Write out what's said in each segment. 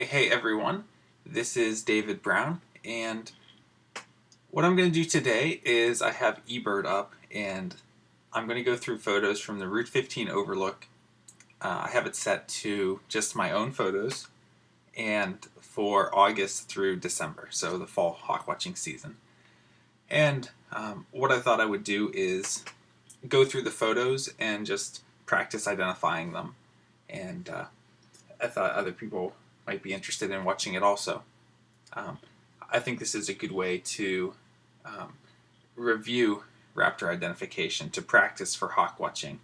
Hey everyone, this is David Brown, and what I'm going to do today is I have eBird up, and I'm going to go through photos from the Route 15 overlook. I have it set to just my own photos, and for August through December, so the fall hawk watching season. And what I thought I would do is go through the photos and just practice identifying them, and I thought other people might be interested in watching it also. Um, I think this is a good way to review Raptor identification, to practice for hawk watching.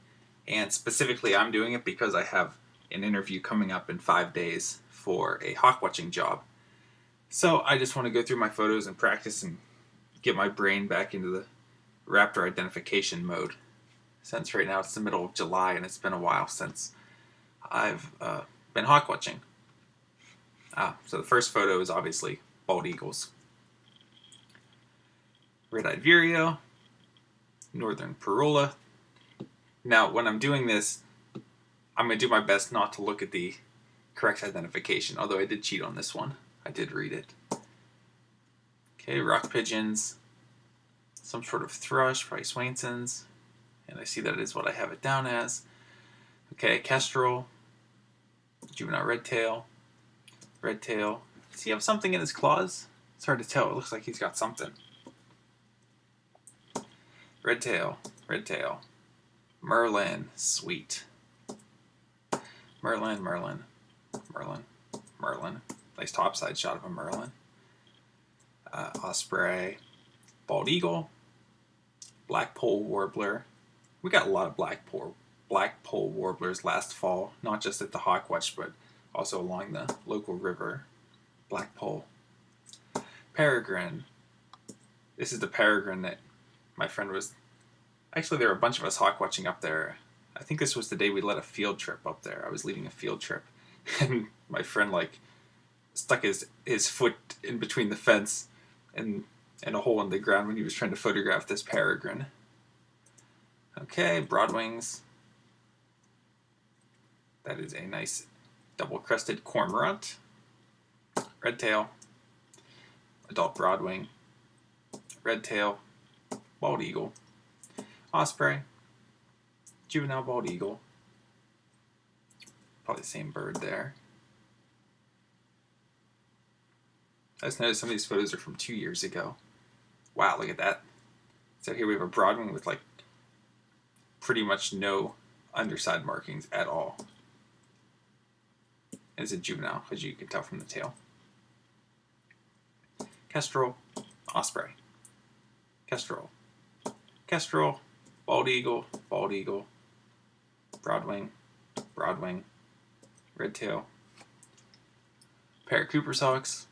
And specifically, I'm doing it because I have an interview coming up in 5 days for a hawk watching job. So I just want to go through my photos and practice and get my brain back into the Raptor identification mode. Since right now it's the middle of July and it's been a while since I've been hawk watching. So the first photo is obviously bald eagles. Red-eyed vireo, northern parula. Now, when I'm doing this, I'm going to do my best not to look at the correct identification, although I did cheat on this one. I did read it. Okay, rock pigeons, some sort of thrush, probably Swainson's, and I see that is what I have it down as. Okay, kestrel, juvenile redtail. Does he have something in his claws? It's hard to tell. It looks like he's got something. Redtail. Merlin, sweet. Merlin. Nice topside shot of a merlin. Osprey, bald eagle, blackpoll warbler. We got a lot of blackpoll warblers last fall, not just at the hawk watch, but also along the local river. Blackpoll. Peregrine. This is the peregrine that my friend was... Actually, there were a bunch of us hawk watching up there. I think this was the day we led a field trip up there. I was leading a field trip, and my friend stuck his foot in between the fence and a hole in the ground when he was trying to photograph this peregrine. Okay, broadwings. That is a nice double-crested cormorant. Redtail, adult broadwing, redtail, bald eagle, osprey, juvenile bald eagle, probably the same bird there. I just noticed some of these photos are from 2 years ago. Wow, look at that. So here we have a broadwing with pretty much no underside markings at all. It's a juvenile, as you can tell from the tail. Kestrel, osprey. Kestrel, bald eagle, broadwing, redtail, pair of Cooper's hawks,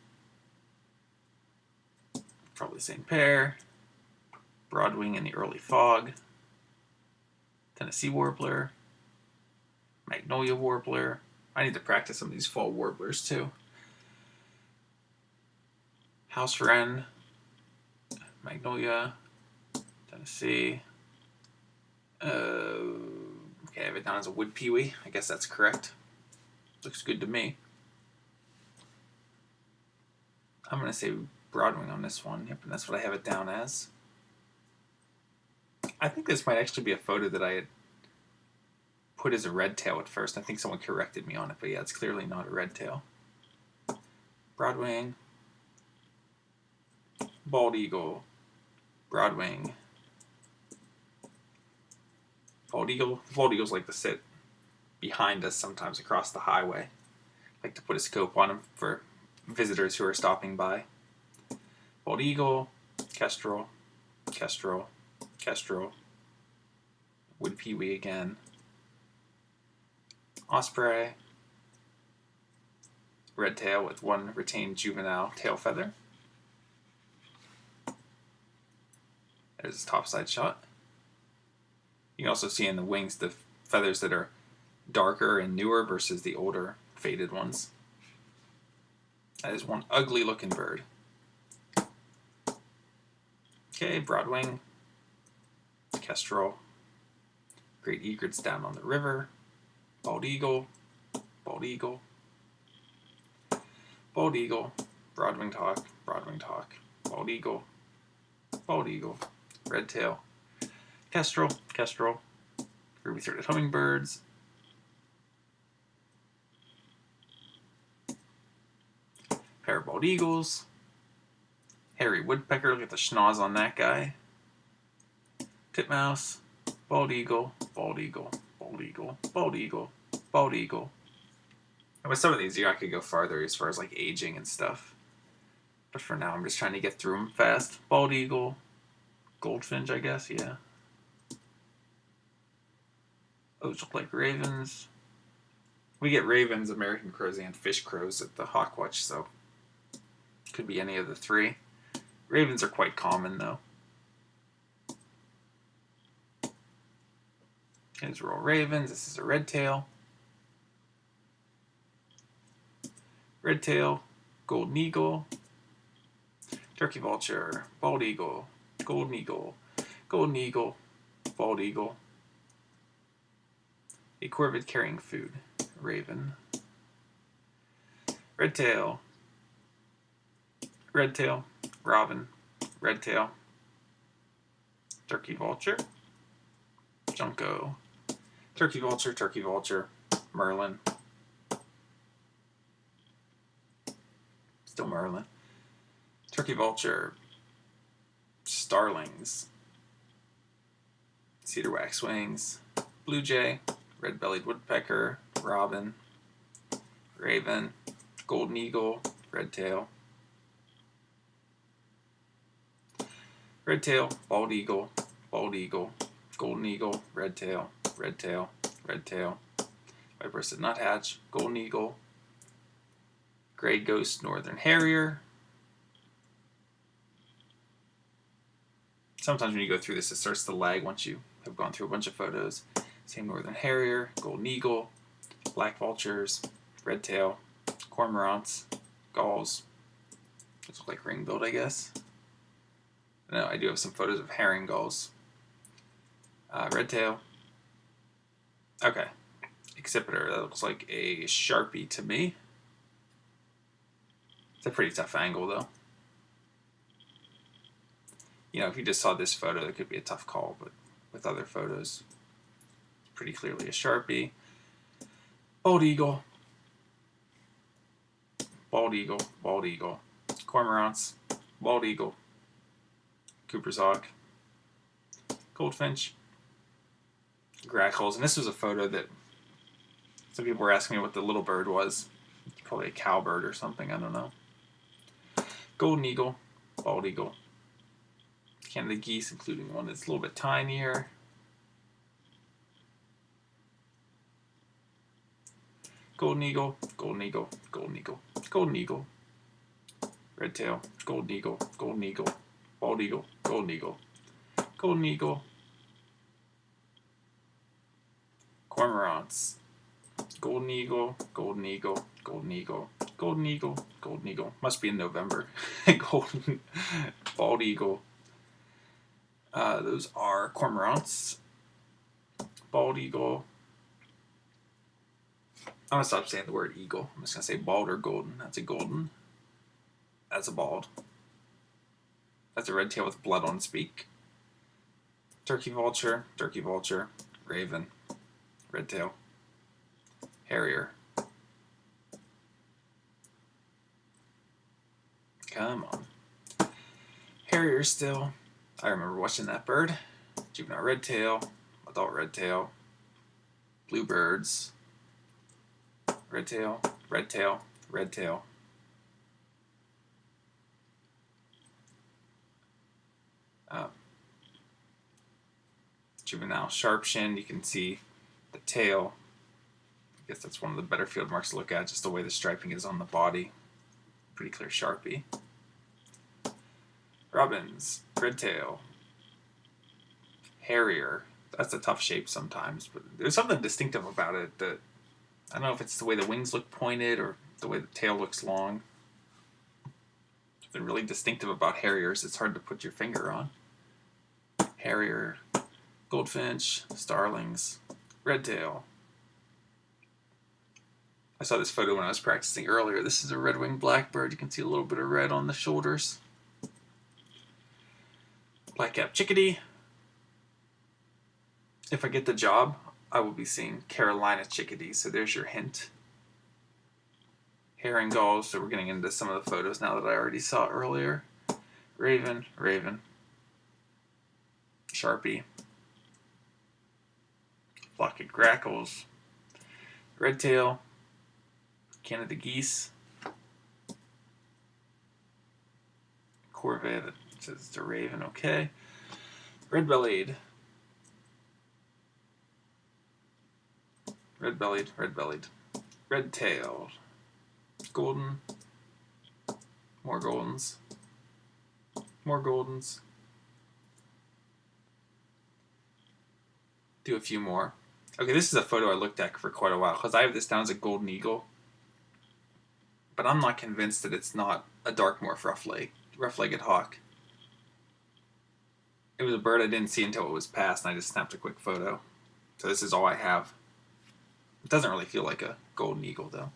probably the same pair, broadwing in the early fog, Tennessee warbler, magnolia warbler. I need to practice some of these fall warblers too. House wren, magnolia, Tennessee. Okay, I have it down as a wood pewee. I guess that's correct. Looks good to me. I'm going to say broadwing on this one. Yep, and that's what I have it down as. I think this might actually be a photo that I had put as a red tail at first. I think someone corrected me on it, but yeah, it's clearly not a red tail. Broadwing, bald eagle, broadwing, bald eagle. Bald eagles like to sit behind us sometimes across the highway. I like to put a scope on them for visitors who are stopping by. Bald eagle, kestrel, wood pewee again, osprey, redtail with one retained juvenile tail feather. There's his topside shot. You can also see in the wings the feathers that are darker and newer versus the older faded ones. That is one ugly looking bird. Okay, broadwing, kestrel, great egrets down on the river, bald eagle, bald eagle, broad-winged hawk, bald eagle, red tail, kestrel, ruby-throated hummingbirds, pair of bald eagles, hairy woodpecker, look at the schnoz on that guy, titmouse, bald eagle, bald eagle, bald eagle, bald eagle, bald eagle. And with some of these, I could go farther as far as like aging and stuff. But for now, I'm just trying to get through them fast. Bald eagle, goldfinch, I guess, yeah. Those look like ravens. We get ravens, American crows, and fish crows at the Hawkwatch, so could be any of the three. Ravens are quite common, though. These are all ravens. This is a red tail. Red tail, golden eagle, turkey vulture, bald eagle, golden eagle, bald eagle, a corvid carrying food, raven, red tail, robin, red tail, turkey vulture, junco, turkey vulture, merlin, still merlin, turkey vulture, starlings, cedar waxwings, blue jay, red-bellied woodpecker, robin, raven, golden eagle, red tail, bald eagle, golden eagle, red tail, white-breasted nuthatch, golden eagle, gray ghost northern harrier. Sometimes when you go through this, it starts to lag once you have gone through a bunch of photos. Same northern harrier, golden eagle, black vultures, red tail, cormorants, gulls. Those look like ring-billed, I guess. No, I do have some photos of herring gulls. Red tail. Okay. Accipiter, that looks like a Sharpie to me. It's a pretty tough angle, though. You know, if you just saw this photo, it could be a tough call, but with other photos, it's pretty clearly a Sharpie. Bald eagle. Cormorants, bald eagle, Cooper's hawk, goldfinch, grackles. And this was a photo that some people were asking me what the little bird was. It's probably a cowbird or something, I don't know. Golden eagle, bald eagle, Canada geese, including one that's a little bit tinier. Golden eagle, red tail, golden eagle, bald eagle, golden eagle, cormorants, golden eagle, must be in November, bald eagle. Those are cormorants, bald eagle. I'm going to stop saying the word eagle. I'm just going to say bald or golden. That's a golden. That's a bald. That's a red tail with blood on its beak. Turkey vulture, raven, red tail, harrier. Come on. Harrier still. I remember watching that bird. Juvenile red tail, adult red tail, bluebirds, red tail, juvenile sharp-shinned. You can see the tail. I guess that's one of the better field marks to look at, just the way the striping is on the body. Pretty clear Sharpie. Robins, red tail, harrier. That's a tough shape sometimes, but there's something distinctive about it that I don't know if it's the way the wings look pointed or the way the tail looks long. Something really distinctive about harriers. It's hard to put your finger on. Harrier, goldfinch, starlings, red tail, I saw this photo when I was practicing earlier. This is a red-winged blackbird. You can see a little bit of red on the shoulders. Black-capped chickadee. If I get the job, I will be seeing Carolina chickadees, so there's your hint. Herring gulls, so we're getting into some of the photos now that I already saw earlier. Raven, raven. Sharpie. Flock of grackles. Redtail. Canada geese. Corvette, that says it's a raven, okay. Red-bellied. Red-bellied, red-bellied. Red-tailed. Golden. More goldens. More goldens. Do a few more. Okay, this is a photo I looked at for quite a while because I have this down as a golden eagle, but I'm not convinced that it's not a dark morph rough-legged hawk. It was a bird I didn't see until it was passed, and I just snapped a quick photo. So this is all I have. It doesn't really feel like a golden eagle, though.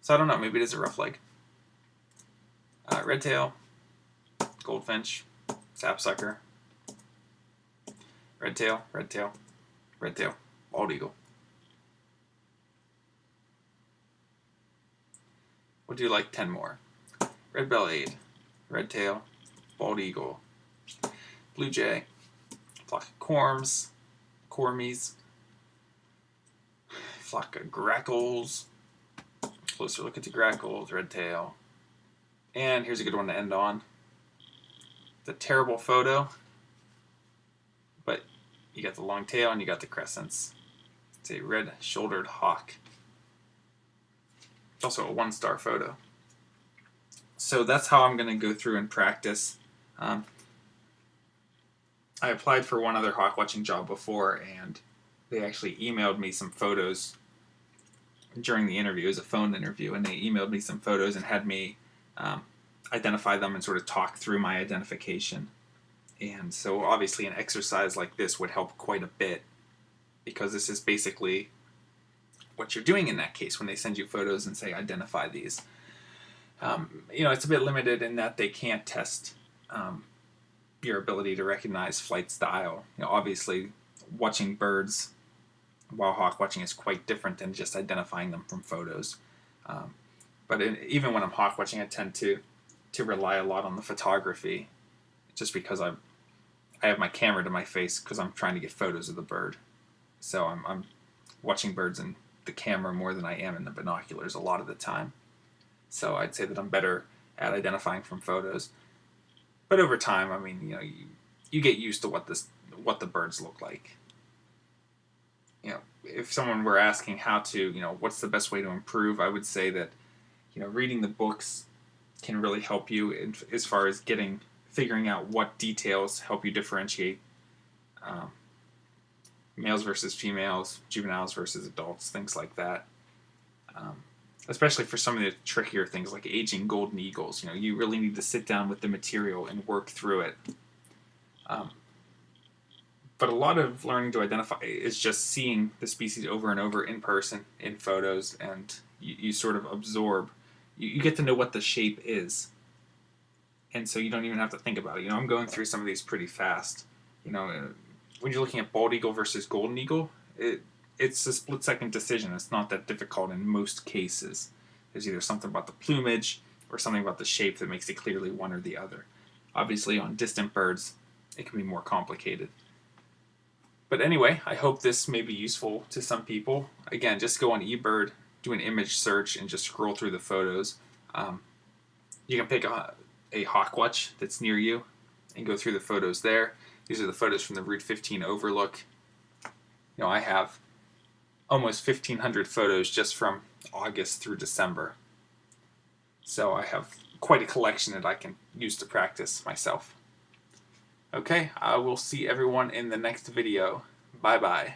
So I don't know, maybe it is a rough leg. Redtail, goldfinch, sapsucker, redtail, redtail, redtail, bald eagle. We'll do like 10 more. Red-bellied, redtail, bald eagle, blue jay, flock of cormies, flock of grackles, closer look at the grackles, redtail, and here's a good one to end on. It's a terrible photo, but you got the long tail and you got the crescents. It's a red-shouldered hawk. It's also a 1-star photo. So that's how I'm going to go through and practice. I applied for one other hawk watching job before, and they actually emailed me some photos during the interview. It was a phone interview, and they emailed me some photos and had me identify them and sort of talk through my identification. And so obviously an exercise like this would help quite a bit, because this is basically what you're doing in that case when they send you photos and say identify these. It's a bit limited in that they can't test your ability to recognize flight style. Obviously watching birds while hawk watching is quite different than just identifying them from photos. Even when I'm hawk watching, I tend to rely a lot on the photography, just because I have my camera to my face because I'm trying to get photos of the bird. So I'm watching birds in the camera more than I am in the binoculars a lot of the time. So I'd say that I'm better at identifying from photos. But over time, you get used to what the birds look like. If someone were asking how to, what's the best way to improve, I would say that, reading the books can really help you as far as figuring out what details help you differentiate males versus females, juveniles versus adults, things like that. Especially for some of the trickier things like aging golden eagles. You really need to sit down with the material and work through it. But a lot of learning to identify is just seeing the species over and over in person, in photos, and you sort of absorb. You get to know what the shape is. And so you don't even have to think about it. I'm going through some of these pretty fast. When you're looking at bald eagle versus golden eagle, it's a split-second decision. It's not that difficult in most cases. There's either something about the plumage or something about the shape that makes it clearly one or the other. Obviously, on distant birds, it can be more complicated. But anyway, I hope this may be useful to some people. Again, just go on eBird, do an image search, and just scroll through the photos. You can pick a hawkwatch that's near you and go through the photos there. These are the photos from the Route 15 overlook. I have almost 1,500 photos just from August through December. So I have quite a collection that I can use to practice myself. Okay, I will see everyone in the next video. Bye-bye.